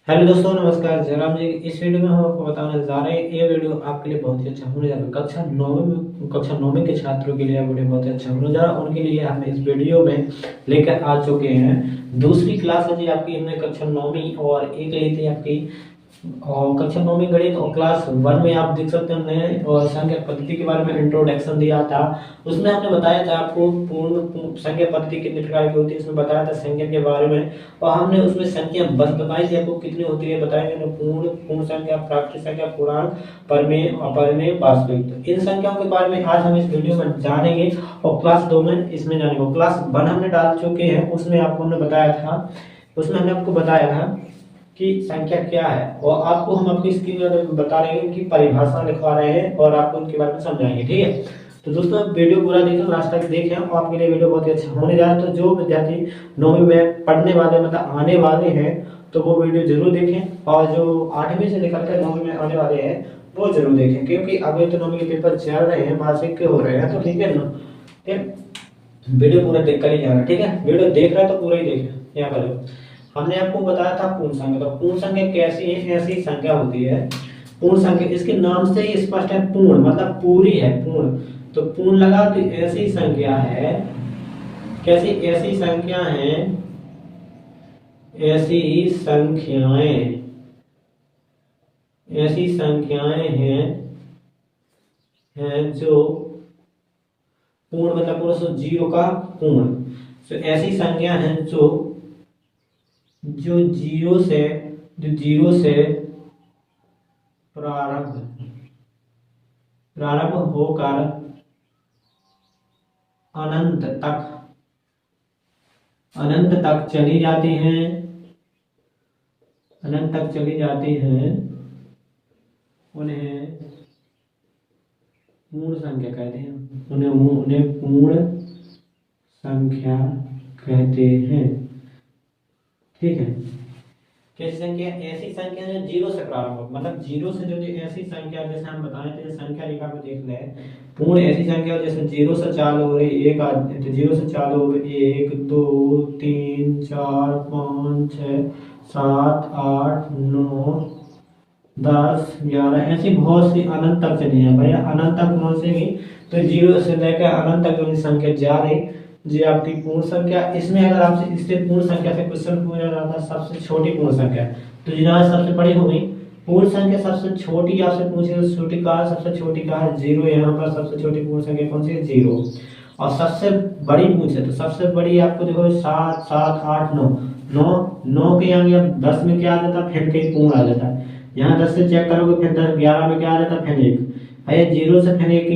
Hello दोस्तों, नमस्कार। जयराम जी। इस वीडियो में हम आपको बताने जा रहे हैं, ये वीडियो आपके लिए बहुत ही अच्छा होने जा रहा है। कक्षा नौवीं के छात्रों के लिए यह वीडियो बहुत ही अच्छा होने जा रहा है। उनके लिए हम इस वीडियो में लेकर आ चुके हैं दूसरी क्लास है जी आपकी। हमने कक्षा नौवीं और एक ली थी आपकी और कक्षा नौवीं गणित और क्लास वन में आप देख सकते हैं हमने और संख्या पद्धति के बारे में इंट्रोडक्शन दिया था। उसमें हमने बताया था आपको पूर्ण संख्या पद्धति कितने प्रकार की होती है, उसमें बताया था संख्या के बारे में। और हमने उसमें संख्या बस बताई थी आपको कितनी होती है, बताएंगे ना, पूर्ण संख्या, प्राकृत संख्या, पूर्णांक, परिमेय, अपरिमेय, वास्तविक। तो इन संख्याओं के बारे में आज हम इस वीडियो में जानेंगे और क्लास दो में इसमें जानेंगे। क्लास वन हमने डाल चुके हैं, उसमें आपको हमने बताया था, उसमें हमने आपको बताया था कि संख्या क्या है और आपको हम अपनी स्क्रीन में बता रहे हैं कि परिभाषा लिखवा रहे हैं और आपको उनके बारे में समझाएंगे। ठीक है, तो दोस्तों वीडियो पूरा देखें, लास्ट तक देखें और आपके लिए वीडियो बहुत ही अच्छा होने जा रहा है। तो जो विद्यार्थी नौवीं में पढ़ने वाले मतलब आने वाले हैं तो वो वीडियो जरूर देखें, और जो आठवीं से लेकर के नौवीं में आने वाले हैं वो जरूर देखें, क्योंकि अभी तो नौवीं के पेपर चल रहे हैं, मासिक के हो रहे हैं। तो ठीक है ना, ठीक, वीडियो पूरा देख कर ही जाना। ठीक है, वीडियो देख रहा है तो पूरा ही देखें। यहाँ पर हमने आपको बताया था पूर्ण संख्या। तो पूर्ण संख्या कैसी है? ऐसी संख्या होती है पूर्ण संख्या, इसके नाम से ही स्पष्ट है, पूर्ण मतलब पूरी है, पूर्ण। तो पूर्ण लगा तो ऐसी संख्या है, कैसी? ऐसी संख्या है, ऐसी संख्याएं, ऐसी संख्याएं हैं जो पूर्ण मतलब पूर्ण सो जीरो का पूर्ण। तो ऐसी संख्या है जो जीरो से प्रारंभ होकर अनंत तक चली जाती हैं, अनंत तक चली जाती हैं, उन्हें पूर्ण संख्या कहते हैं। उन्हें पूर्ण संख्या कहते हैं। ठीक है, कैसी संख्या? ऐसी संख्या जो जीरो से प्रारंभ हो, मतलब जीरो से जो ऐसी संख्या, जैसे हम बताए थे संख्या रेखा में देख ले, पूर्ण ऐसी संख्या जैसे जीरो से चालू हो रही, एक तो जीरो से चालू हो रही, 1 2 3 4 5 6 7 8 9 10 11, ऐसी बहुत सी अनंत तक चली है भैया। अनंत तक पहुंचेगी तो जीरो से लेकर अनंत तक जो संख्या जा रही जी आपकी पूर्ण संख्या। इसमें अगर आपसे इससे पूर्ण संख्या से क्वेश्चन पूछा जाता है सबसे छोटी पूर्ण संख्या, तो यहाँ सबसे बड़ी हो गई पूर्ण संख्या, सबसे छोटी आपसे पूछे तो छोटी कहा, सबसे छोटी कहा है जीरो। यहाँ पर सबसे छोटी पूर्ण संख्या कौन सी है? जीरो। और सबसे बड़ी पूछे तो सबसे बड़ी आपको देखो 7 7 8 9 9 9 के आगे अब 10 में क्या आ जाता है? फिर कहीं पूर्ण आ जाता है। यहाँ 10 से चेक करोगे फिर 10 11 में क्या आ जाता है? फिर एक। भाई जीरो से फिर एक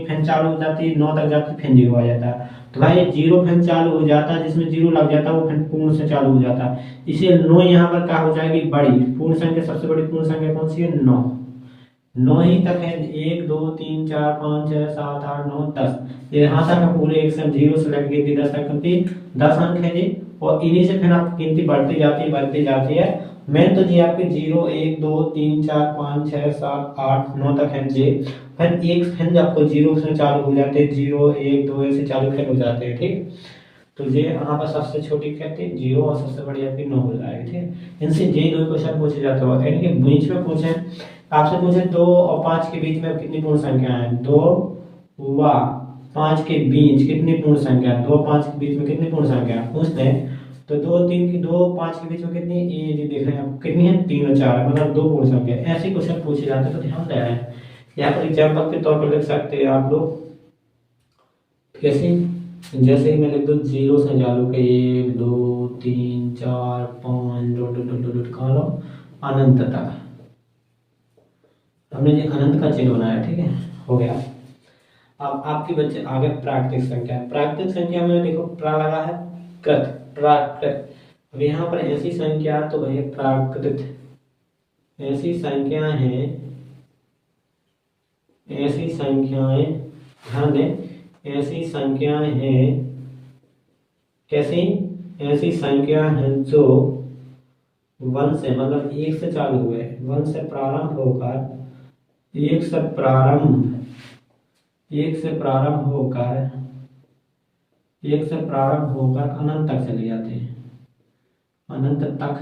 फिर चालू हो जाती है, 9 तक जाती है, फिर जीरो आ जाता है। तो भाई जीरो फिर चालू हो जाता है, जिसमें जीरो लग जाता है वो फिर पूर्ण से चालू हो जाता है। इसे 9 यहाँ पर क्या हो जाएगी? बड़ी पूर्ण संख्या। सबसे बड़ी पूर्ण संख्या कौन सी है? 9। 9 ही तक है, 1 2 3 4 5 6 7 8 9 10, यहाँ तक है पूरे एक से जीरो से लेकर गिनती 10 तक गिनती 10 अंक है जी। और इन्हीं से फिर आप गिनती बढ़ती जाती है। मेन तो जी आपके 0 1 2 3 4 5 6 7 8 9 तक है जी। फिर एक फिर आपको जीरो से चालू हो जाते हैं, 0 1 2 ऐसे चालू फिर हो जाते हैं। ठीक, तो ये यहाँ पर सबसे छोटी कहते हैं जीरो और सबसे बड़ी आपकी 9 हो जाएगी। ठीक, इनसे ये दो क्वेश्चन पूछे जाते हो। इनके बीच में पूछे, आपसे पूछे 2 और 5 के बीच में कितनी पूर्ण संख्या है? 2 व 5 के बीच कितनी पूर्ण संख्या? 2 5 के बीच में कितनी पूर्ण संख्या पूछते हैं? तो 2 5 के बीच में कितनी? ये जी देख रहे हैं आप कितनी है? 3 और 4, मतलब 2 पूर्ण संख्या। ऐसे क्वेश्चन पूछे जाते हैं, तो ध्यान देना है। यहाँ पर एग्जाम्पल के तौर पर लिख सकते हैं आप लोग, कैसे? जैसे ही मैं लिख दूँ जीरो से चालू के 1 2 3 4 5 डॉट डॉट डॉट डॉट कहाँ लो अनंत तक, हमने जो अनंत का चिन्ह बनाया। ठीक है, हो गया। अब आपके बच्चे आगे प्राकृतिक संख्या। प्राकृतिक संख्या में देखो प्रा लगा है, कृत, प्राकृत। अब यहाँ पर ऐसी संख्या तो भैया प्राकृत, ऐसी संख्या है, ऐसी संख्याएं, ध्यान दें, ऐसी संख्याएं हैं, कैसी? ऐसी संख्या है जो 1 से मतलब 1 से चालू हुए, 1 से प्रारंभ होकर 1 से प्रारंभ 1 से प्रारंभ होकर 1 से प्रारंभ होकर अनंत तक चले जाते हैं, अनंत तक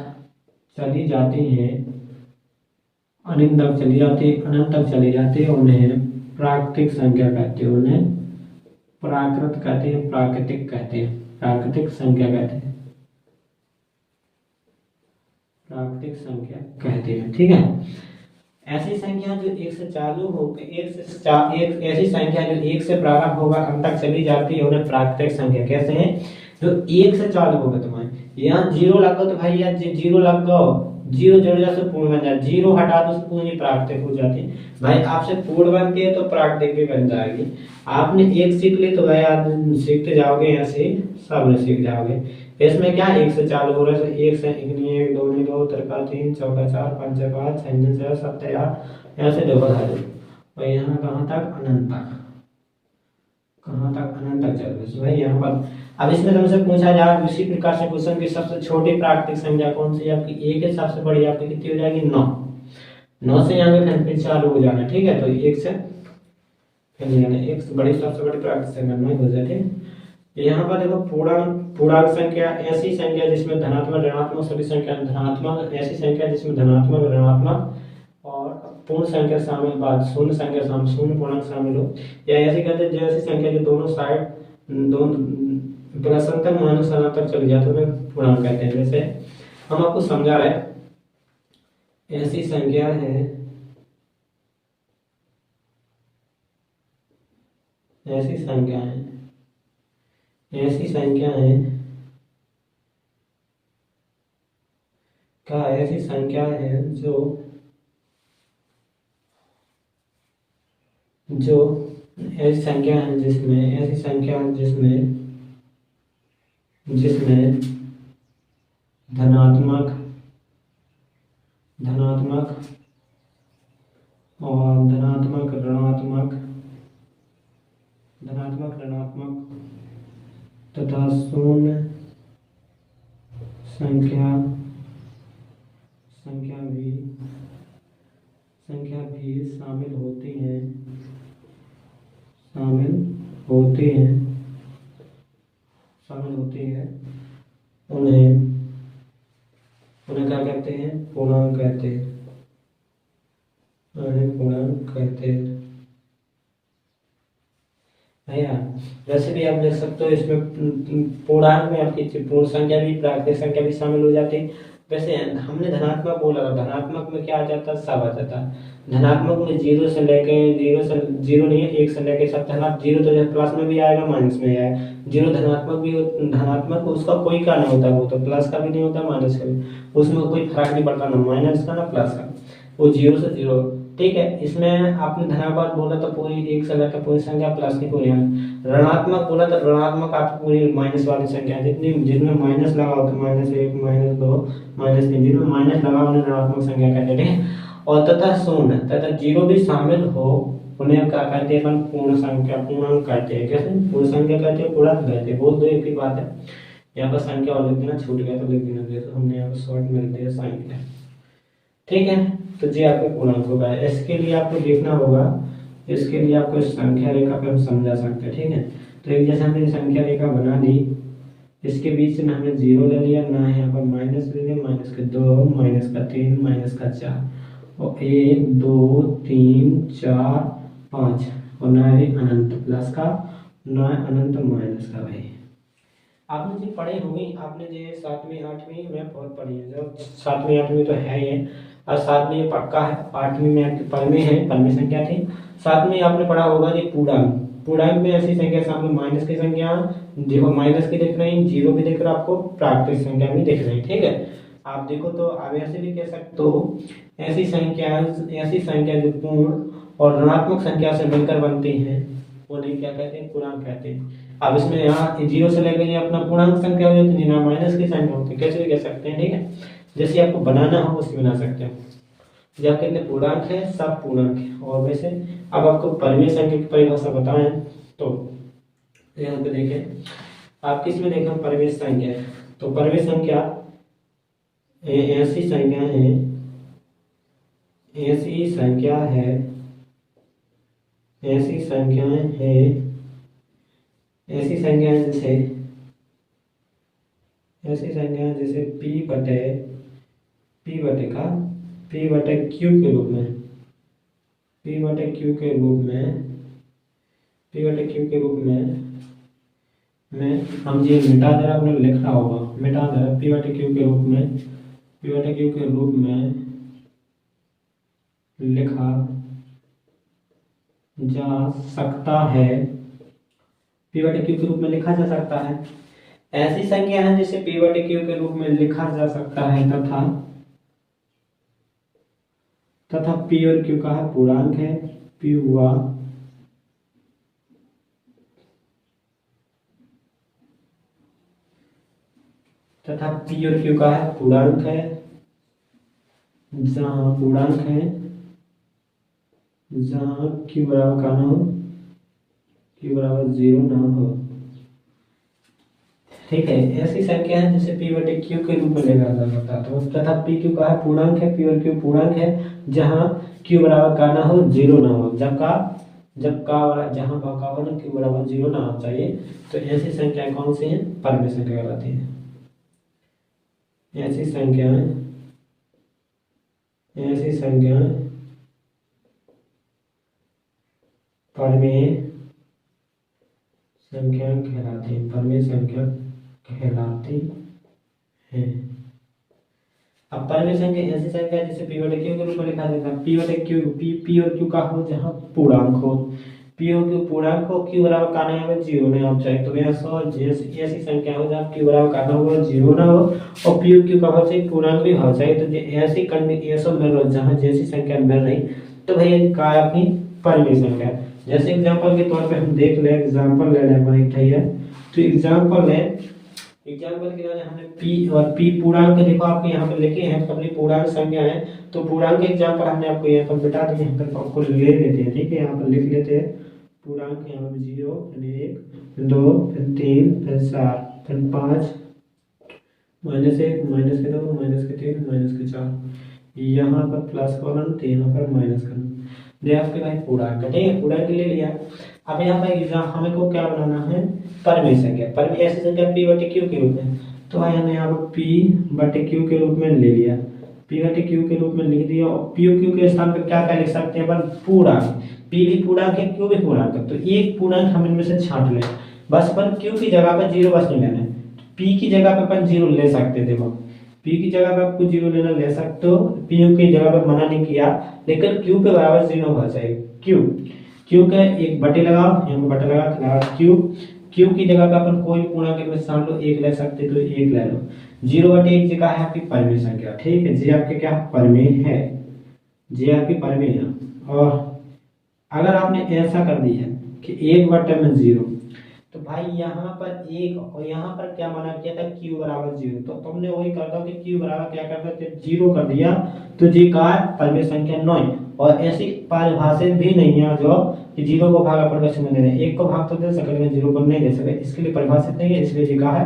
चली जाती हैं, अनंत तक चली जाती है, अनंत तक चली जाती है, उन्हें प्राकृतिक संख्या कहते हैं। उन्हें प्राकृत कहते हैं, प्राकृतिक कहते हैं, प्राकृतिक संख्या कहते हैं, प्राकृतिक संख्या कहते हैं। ठीक है। ऐसी संख्या जो एक से चालू हो, एक ऐसी संख्या जो एक से प्रारंभ होगा अंत तक चली जाती है, उन्हें प्राकृतिक संख्या कैसे हैं? जो एक से चालू होगा, तुम्हारे यहाँ जीरो लग गो तो भाई यार जीरो लग गो, जीरो जोड़ जा से पूर्ण बन जाए, जीरो हटा दो तो पूरी प्राकृतिक हो जाती है। भाई आपसे पूर्ण बनती है तो प्राकृतिक भी बन जाएगी। आपने एक सीख ली तो भाई आप सीखते जाओगे, ऐसे सब सीख जाओगे। इसमें क्या एक से चालू हो रहा है, एक से एक नहीं, एक दो नहीं, दो तिरका तीन, चौका चार, पंच पाँच, छः छः, सत्त आठ, ऐसे देखो धारे। और यहाँ कहाँ तक? अनंत तक। कहाँ तक? अनंत तक चल रही है भाई यहाँ पर। अब इसमें तुमसे पूछा जाए उसी प्रकार से क्वेश्चन की सबसे छोटी प्राकृतिक संख्या कौन सी है आपकी? एक है, सबसे बड़ी आपकी कितनी हो जाएगी? 9। 9 से यहाँ पे फिर चालू हो जाना। ठीक है, तो एक से फिर नहीं आना, एक से बड़ी सबसे बड़ी प्राकृतिक संख्या 9 हो जाती है। यहाँ पर देखो पूर्णांक संख्या ऐसी संख्या जिसमें धनात्मक ऋणात्मक सभी संख्या धनात्मक, ऐसी संख्या जिसमें धनात्मक ऋणात्मक और पूर्ण संख्या शामिल, बात शून्य संख्या शामिल, शून्य पूर्णांक शामिल हो, या ऐसी कहते हैं जो ऐसी संख्या जो दोनों साइड दोनों प्लस अंतर माइनस अंतर चली जाती है पूर्णांक कहते हैं। जैसे हम आपको समझा रहे हैं, ऐसी संख्या है, ऐसी संख्या है, ऐसी संख्या है क्या? ऐसी संख्या है जो ऐसी संख्या है जिसमें, ऐसी संख्या है जिसमें जिसमें धनात्मक और धनात्मक ऋणात्मक तथा शून्य संख्या भी शामिल होती हैं, उन्हें क्या कहते हैं? पूर्णांक कहते हैं। उन्हें पूर्णांक कहते हैं। भैया वैसे भी आप देख सकते हो इसमें पूर्णांक में आपकी पूर्ण संख्या भी प्राकृतिक संख्या भी शामिल हो जाती है। वैसे हमने धनात्मक बोला था, धनात्मक में क्या आ जाता? सब आ जाता। धनात्मक में जीरो से जीरो नहीं है, एक से लेके सब धनात्मक, जीरो तो प्लस में भी आएगा माइनस में आएगा। जीरो धनात्मक भी, धनात्मक उसका कोई का नहीं होता, वो तो प्लस का भी नहीं होता माइनस का भी, उसमें कोई फर्क नहीं पड़ता, ना माइनस का ना प्लस का, वो जीरो से जीरो। ठीक है, इसमें आपने धनात्मक बोला तो पूरी एक से लेकर पूरी संख्या प्लस की पूरी है। ऋणात्मक बोला तो ऋणात्मक आपकी पूरी माइनस वाली संख्या, जितनी जिनमें माइनस लगा होता है, -1 -2 -3, जिनमें माइनस लगा उन्हें ऋणात्मक संख्या कहते हैं। और तथा शून्य तथा जीरो भी शामिल हो उन्हें क्या कहते हैं? अपन पूर्ण संख्या, पूर्णांक कहते हैं। कैसे? पूर्ण संख्या कहते हैं, पूर्णांक कहते हैं, बहुत दो एक ही बात है। यहाँ पर संख्या और लिख देना, छूट गया तो लिख देना, जैसे हमने यहाँ पर शॉर्ट में लिख दिया संख्या। ठीक है, तो जी आपके पूर्णांक होगा। इसके लिए आपको देखना होगा, इसके लिए आपको संख्या रेखा पे हम समझा सकते हैं। ठीक है, तो एक जैसे हमने संख्या रेखा बना दी, इसके बीच में हमने जीरो ले लिया, ना यहाँ पर माइनस ले लिया, -2 -3 -4 और 1 2 3 4 5 और ना है अनंत प्लस का, ना अनंत माइनस का। भाई आपने जो पढ़े होंगे, आपने जो 7वीं 8वीं में बहुत पढ़ी है, जो 7वीं 8वीं तो है ही, और 7वीं ये पक्का है, 8वीं में पढ़नी है, पढ़नी संख्या थी। 7वीं आपने पढ़ा होगा ये पूर्णांक में ऐसी संख्या सामने माइनस की संख्या, देखो माइनस की दिख रही, जीरो भी दिख रहा आपको, प्राकृतिक संख्या भी दिख रही। ठीक है, आप देखो तो आप ऐसे भी कह सकते हो, ऐसी संख्या जो पूर्ण और ऋणात्मक संख्या से मिलकर बनती हैं उन्हें क्या कहते हैं? पूर्णांक कहते हैं। अब इसमें यहाँ जीरो से लेकर ये अपना पूर्णांक संख्या हो जाती है, ना माइनस की संख्या होती है, कैसे भी कह सकते हैं। ठीक है, जैसे आपको बनाना हो उसकी बना सकते हो। जब कितने पूर्णांक है? सब पूर्णांक है। और वैसे अब आपको परिमेय संख्या की परिभाषा बताएं तो यहाँ पे देखें, आप किसमें देखें परिमेय संख्या, तो परिमेय संख्या ऐसी संख्या है, ऐसी संख्याएं जैसे p/p पी बटे का पी बटे क्यू के रूप में पी बटे क्यू के रूप में पी बटे क्यू के रूप में हम ये मिटा दे रहा आपने लिखना होगा, मिटा दे रहा पी बटे क्यू के रूप में पी बटे क्यू के रूप में लिखा जा सकता है, पी बटे क्यू के रूप में लिखा जा सकता है। ऐसी संख्या है जिसे पी बटे क्यू के रूप में लिखा जा सकता है तथा पी और क्यू का पूर्णांक है, पी हुआ तथा पी और क्यू का पूर्णांक है, जहां पूर्णांक है जहां क्यू बराबर का ना हो, क्यू बराबर 0 ना हो। ठीक है, ऐसी संख्या है जिसे पी बटे क्यू के रूप में लिखा जा सकता है। तो तथा पी क्यू का पूर्णांक है, पी और क्यू पूर्णांक है जहां क्यू बराबर का ना हो, 0 ना हो। जहां का क्यू बराबर 0 ना होना चाहिए। तो ऐसी संख्याएं कौन सी हैं? परमेय संख्या कहलाती है। ऐसी संख्याएं परमेय संख्या कहलाती है, परमेय संख्या कहलाती है। अब परमेय संख्या ऐसी संख्या जिसे पी बटे क्यू के रूप में लिखा जाता है। पी बटे क्यू पी और क्यू का हो जहां पूर्णांक हो, पी और क्यू पूर्णांक हो, क्यू बराबर का नहीं हो, 0 नहीं होना चाहिए। तो ऐसी संख्या हो जहां क्यू बराबर का ना हो, 0 ना हो और पी और क्यू का हो चाहिए पूर्णांक भी हो चाहिए। तो ऐसी कंडीशन मिल रही जहां जैसी संख्या मिल रही तो भैया का अपनी परमेय संख्या। जैसे एग्जांपल के तौर पे हम देख ले, एग्जांपल ले लें पर एक है। तो एग्जांपल के लिए हमने p और p पूर्णांक देखो आपके यहाँ पे लिखे हैं, अपनी पूर्णांक संख्या है। तो पूर्णांक के एग्जांपल हमने आपको यहाँ पर बिठा दिए, यहाँ पर आपको ले लेते हैं। ठीक है, यहाँ पर लिख लेते हैं पूर्णांक यहाँ पे 0 फिर 1 2 फिर 3 फिर 4 फिर 5 -1 -2 -3 -4 यहाँ पर प्लस कॉलन तो यहाँ पर माइनस कॉलन दे आपके भाई पूर्णांक। ठीक है, पूर्णांक ले लिया। अब यहाँ पर हमें को क्या बनाना है? परमेय संख्या। परमेय ऐसी संख्या p बटे q के रूप में। तो भाई हमने यहाँ पर p बटे q के रूप में ले लिया, p बटे q के रूप में लिख दिया। और p और q के स्थान पर क्या क्या लिख सकते हैं अपन? पूर्णांक। p भी पूर्णांक है, q भी पूर्णांक है। तो एक पूर्णांक हम इनमें से छांट लें, बस अपन q की जगह पर 0 बस नहीं लेना है। p की जगह पर अपन 0 ले सकते थे। p की जगह पर आपको 0 लेना ले सकते हो, p की जगह पर मना नहीं किया, लेकिन q के बराबर 0 होना चाहिए। q का एक बटे लगाओ, यहाँ पे बटे लगा q की जगह पे अपन कोई पूर्णांक में मान लो 1 ले सकते तो 1 ले लो। 0 बटे 1 जगह है आपकी परमेय संख्या। ठीक है, जी आपके क्या परमेय है, जी आपकी परमेय है। और अगर आपने ऐसा कर दिया कि 1 बटे में 0, तो भाई यहाँ पर 1 और यहाँ पर क्या माना किया था? q बराबर 0। तो तुमने वही कर दो कि q बराबर क्या करते थे? 0 कर दिया। तो जी का परमेय संख्या 9। और ऐसी परिभाषित भी नहीं है जो कि 0 को भाग अपन कैसे में दे रहे, 1 को भाग तो दे सकते हैं, 0 को नहीं दे सकते। इसके लिए परिभाषित नहीं है, इसलिए जी का है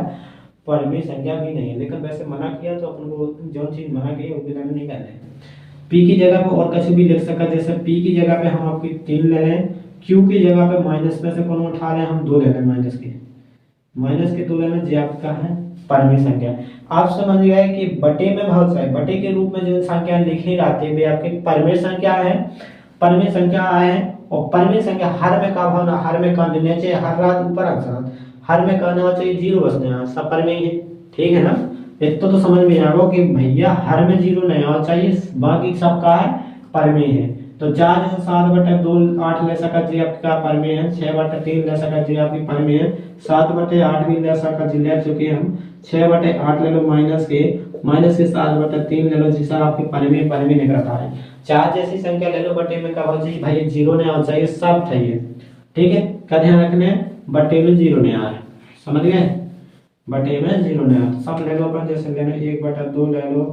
परमेय संख्या भी नहीं है। लेकिन वैसे मना किया तो अपन को जो चीज मना की है उसके नहीं करना है। p की जगह पे और कुछ भी लिख सकते, जैसे p की जगह पे हम आपकी 3 ले लें, q की जगह पे माइनस में से कौन उठा लें? हम 2 ले लें, माइनस के 2 लेना, जी आपका है परमेय संख्या। आप समझ गए कि बटे में बहुत सारे बटे के रूप में जो संख्या लिखी जाती है वे आपकी परमेय संख्या है, परमेय संख्या है। और परमेय संख्या हर में का भावना, हर में का देना चाहिए, हर रात ऊपर अक्षर हर में कहना चाहिए 0 बसना, सब परमेय है। ठीक है ना, इतना तो समझ में आ रहा कि भैया हर में 0 नहीं आना चाहिए, बाकी सब का है परमेय है। तो 4 जैसे 7 बटे 2 8 ले सका जी आपका परमेय है, 6 बटे 3 ले सका जी आपकी परमेय है, 7 बटे 8 भी ले सका जी ले चुके हम, 6 बटे 8 ले लो माइनस के 7 बटे 3 ले लो जी सर आपके परमेय नहीं करता है। 4 जैसी संख्या ले लो बटे में का हो जी भाई 0 नहीं आना चाहिए, सब चाहिए। ठीक है, का ध्यान रखना है बटे में 0 नहीं आ रहा, समझ गए? बटे में 0 नहीं आ रहा, सब ले लो अपन। जैसे लेना 1 बटा 2 ले लो,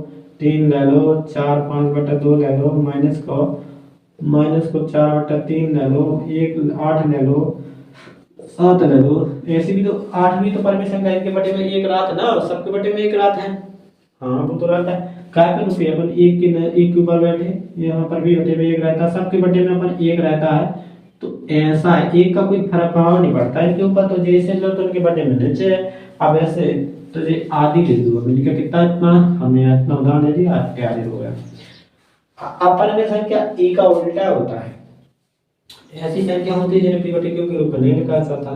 3 ले लो, 4 5 बटा 2 ले लो, माइनस को 4 बटा 3 ले लो, 1 8 ले लो, 7 ले लो। ऐसे भी तो 8 भी तो परमेय संख्या, इनके बटे में 1 रात ना, सबके बटे में 1 रात है। हाँ वो तो रहता है, काय पे रुपये अपन 1 के ऊपर बैठे, यहाँ पर भी बटे में 1 रहता है, सबके बटे में अपन 1 रहता है। तो ऐसा 1 का कोई फर्क प्रभाव नहीं पड़ता इनके ऊपर। तो जैसे लो तो उनके बटे में नीचे। अब ऐसे तो ये आदि लिख दो। मिलकर कितना इतना, हमने इतना उदाहरण दे दिया, तैयार हो गया। अपन में संख्या ई का उल्टा होता है। ऐसी संख्या होती है जिन्हें पी बटे क्यू के रूप में नहीं लिखा जाता।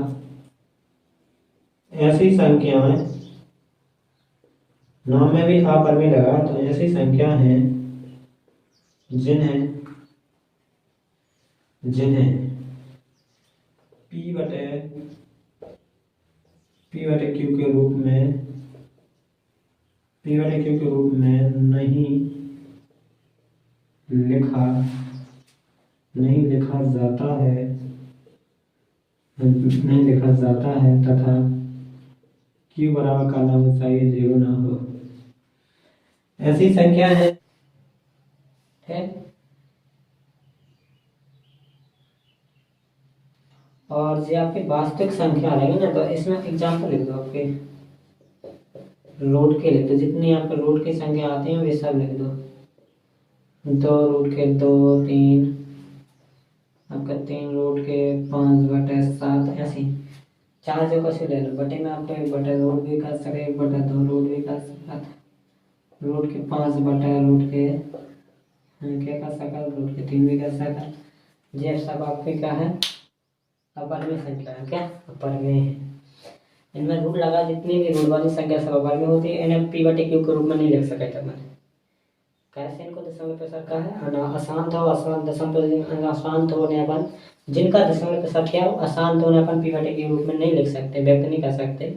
ऐसी संख्याएं, नाम में भी पर में लगा, तो ऐसी संख्या है जिन्हें पी बटे क्यू के रूप में नहीं लिखा जाता है तथा क्यू बराबर का ना हो चाहिए, 0 ना हो। ऐसी संख्या है, और जो आपकी वास्तविक संख्या रहेगी ना, तो इसमें एग्जाम्पल लिख दो। आपके रूट के लिख दो, जितनी आपके रूट की संख्या आती है वे सब लिख दो। 2 रूट के 2, 3, आपका 3 रूट के 5/7, ऐसी 4 जगह से ले लो। बटे में आपको 1 बटा रूट भी कर सके, 1 बटा 2 रूट भी कर सकता, रूट के 5 बटा रूट के क्या कर सका, रूट के 3 भी कर सका। ये सब आपके क्या है, अपर में संख्या है। क्या अपर में, इनमें रूट लगा, जितनी भी रूट वाली संख्या सब अपर में होती है। इन्हें पी बटे क्यू के रूप में नहीं लिख सके। तब मैंने कैसे इनको दशमलव पे रखा है, अशांत हो, अशांत होने अपन जिनका दशमलव पे रखा है, अशांत होने अपन पी बटे क्यू के रूप में नहीं लिख सकते, व्यक्त नहीं कर सकते।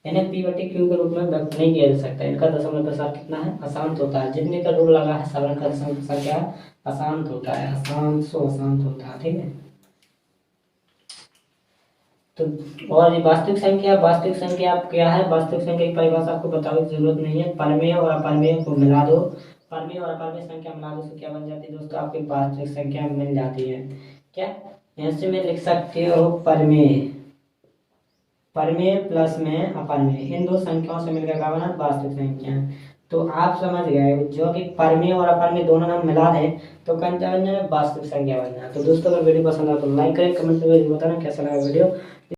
इन्हें पी बटे क्यू के रूप में व्यक्त नहीं किया जा सकता। इनका दशमलव प्रसार कितना है, अशांत होता है। जितने का रूट लगा है सब का दशमलव प्रसार क्या है, अशांत होता है। अशांत होता है। ठीक है। तो और वास्तविक संख्या आप क्या है, वास्तविक संख्या की परिभाषा आपको बताने की जरूरत नहीं है। परमेय और अपरमेय को मिला दो, परमेय और अपरमेय संख्या मिला दो तो क्या बन जाती है दोस्तों, आपकी वास्तविक संख्या मिल जाती है। क्या ऐसे में लिख सकते हो, परमेय प्लस में अपरमेय, इन दो संख्याओं से मिलकर क्या बना, वास्तविक संख्या। तो आप समझ गए, जो कि परमेय और अपरमेय दोनों नाम मिला दें तो क्या बन जाए, वास्तविक संख्या बन जाए। तो दोस्तों अगर वीडियो पसंद आए तो लाइक करें, कमेंट में बताना कैसा लगा वीडियो।